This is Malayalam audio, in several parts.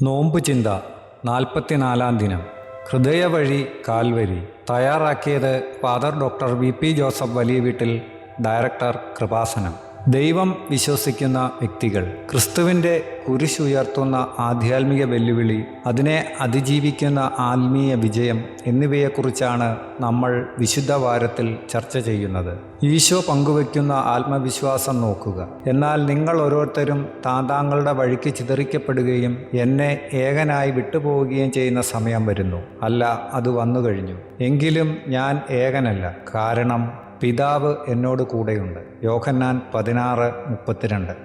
നോമ്പ് ചിന്ത 44-ാം ദിനം. ഹൃദയവഴി കാൽവരി. തയ്യാറാക്കിയത് ഫാദർ ഡോക്ടർ VP ജോസഫ് വലിയ വീട്ടിൽ, ഡയറക്ടർ കൃപാസനം. ദൈവം വിശ്വസിക്കുന്ന വ്യക്തികൾ. ക്രിസ്തുവിൻ്റെ കുരിശുയർത്തുന്ന ആധ്യാത്മിക വെല്ലുവിളി, അതിനെ അതിജീവിക്കുന്ന ആത്മീയ വിജയം എന്നിവയെക്കുറിച്ചാണ് നമ്മൾ വിശുദ്ധ വാരത്തിൽ ചർച്ച ചെയ്യുന്നത്. ഈശോ പങ്കുവയ്ക്കുന്ന ആത്മവിശ്വാസം നോക്കുക. എന്നാൽ നിങ്ങൾ ഓരോരുത്തരും താങ്കളുടെ വഴിക്ക് ചിതറിക്കപ്പെടുകയും എന്നെ ഏകനായി വിട്ടുപോവുകയും ചെയ്യുന്ന സമയം വരുന്നു. അല്ല, അത് വന്നു കഴിഞ്ഞു. എങ്കിലും ഞാൻ ഏകനല്ല, കാരണം പിതാവ് എന്നോട് കൂടെയുണ്ട്. യോഹന്നാൻ 16:32.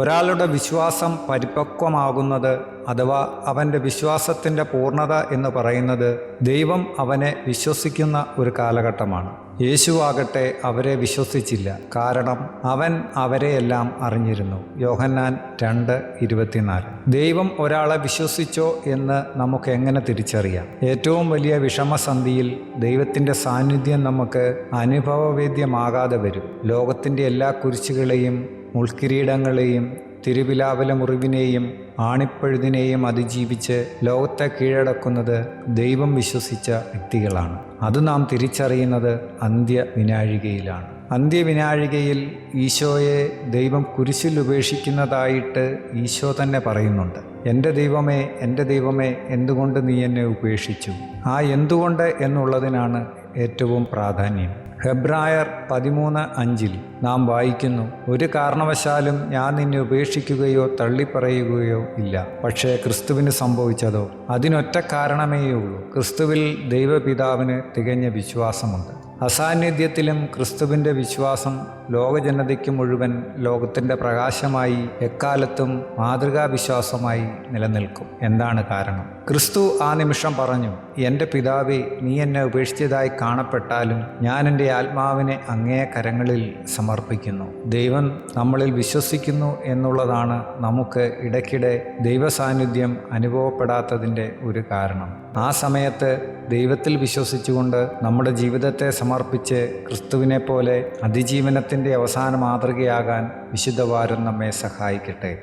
ഒരാളുടെ വിശ്വാസം പരിപക്വമാകുന്നത്, അഥവാ അവൻ്റെ വിശ്വാസത്തിൻ്റെ പൂർണ്ണത എന്ന് പറയുന്നത്, ദൈവം അവനെ വിശ്വസിക്കുന്ന ഒരു കാലഘട്ടമാണ്. യേശുവാകട്ടെ അവരെ വിശ്വസിച്ചില്ല, കാരണം അവൻ അവരെയെല്ലാം അറിഞ്ഞിരുന്നു. യോഹന്നാൻ 2:24. ദൈവം ഒരാളെ വിശ്വസിച്ചോ എന്ന് നമുക്ക് എങ്ങനെ തിരിച്ചറിയാം? ഏറ്റവും വലിയ വിഷമസന്ധിയിൽ ദൈവത്തിൻ്റെ സാന്നിധ്യം നമുക്ക് അനുഭവവേദ്യമാകാതെ വരും. ലോകത്തിൻ്റെ എല്ലാ കുരിശുകളെയും മുൾക്കിരീടങ്ങളെയും തിരുവിലാവല മുറിവിനെയും ആണിപ്പഴുതിനെയും അതിജീവിച്ച് ലോകത്തെ കീഴടക്കുന്നത് ദൈവം വിശ്വസിച്ച വ്യക്തികളാണ്. അത് നാം തിരിച്ചറിയുന്നത് അന്ത്യവിനാഴികയിലാണ്. അന്ത്യവിനാഴികയിൽ ഈശോയെ ദൈവം കുരിശിൽ ഉപേക്ഷിക്കുന്നതായിട്ട് ഈശോ തന്നെ പറയുന്നുണ്ട്. എൻ്റെ ദൈവമേ, എൻ്റെ ദൈവമേ, എന്തുകൊണ്ട് നീ എന്നെ ഉപേക്ഷിച്ചു? ആ എന്തുകൊണ്ട് എന്നുള്ളതിനാണ് ഏറ്റവും പ്രാധാന്യം. ഹെബ്രായർ 13:5 നാം വായിക്കുന്നു, ഒരു കാരണവശാലും ഞാൻ നിന്നെ ഉപേക്ഷിക്കുകയോ തള്ളിപ്പറയുകയോ ഇല്ല. പക്ഷേ ക്രിസ്തുവിന് സംഭവിച്ചതോ? അതിനൊറ്റ കാരണമേയുള്ളൂ. ക്രിസ്തുവിൽ ദൈവപിതാവിന് തികഞ്ഞ വിശ്വാസമുണ്ട്. അസാന്നിധ്യത്തിലും ക്രിസ്തുവിൻ്റെ വിശ്വാസം ലോകജനതയ്ക്ക് മുഴുവൻ ലോകത്തിൻ്റെ പ്രകാശമായി എക്കാലത്തും മാതൃകാവിശ്വാസമായി നിലനിൽക്കും. എന്താണ് കാരണം? ക്രിസ്തു ആ നിമിഷം പറഞ്ഞു, എൻ്റെ പിതാവേ, നീ എന്നെ ഉപേക്ഷിച്ചതായി കാണപ്പെട്ടാലും ഞാൻ എൻ്റെ ആത്മാവിനെ അങ്ങേ കരങ്ങളിൽ സമർപ്പിക്കുന്നു. ദൈവം നമ്മളിൽ വിശ്വസിക്കുന്നു എന്നുള്ളതാണ് നമുക്ക് ഇടയ്ക്കിടെ ദൈവസാന്നിധ്യം അനുഭവപ്പെടാത്തതിൻ്റെ ഒരു കാരണം. ആ സമയത്ത് ദൈവത്തിൽ വിശ്വസിച്ചുകൊണ്ട് നമ്മുടെ ജീവിതത്തെ സമർപ്പിച്ച് ക്രിസ്തുവിനെ പോലെ അതിജീവനത്തിൻ്റെ അവസാന മാതൃകയാകാൻ വിശുദ്ധ വാരം നമ്മെ സഹായിക്കട്ടെ.